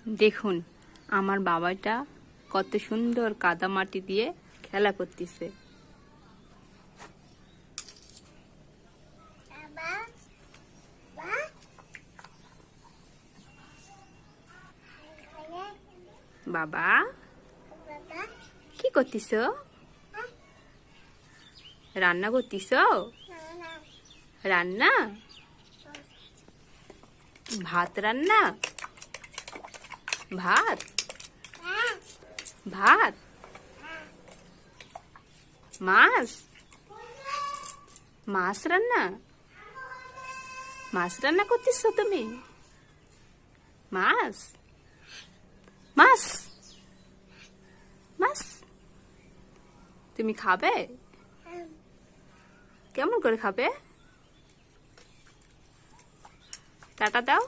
দেখুন আমার বাবাটা কত সুন্দর কাদা মাটি দিয়ে খেলা করতেছে। বাবা কি করতিস? রান্না করতিস? রান্না ভাত রান্না ভাত ভাত মাছ মাছ রান্না মাছ রান্না করতিস তুমি? মাছ মাছ মাছ তুমি খাবে? কেমন করে খাবে? টাটা দাও।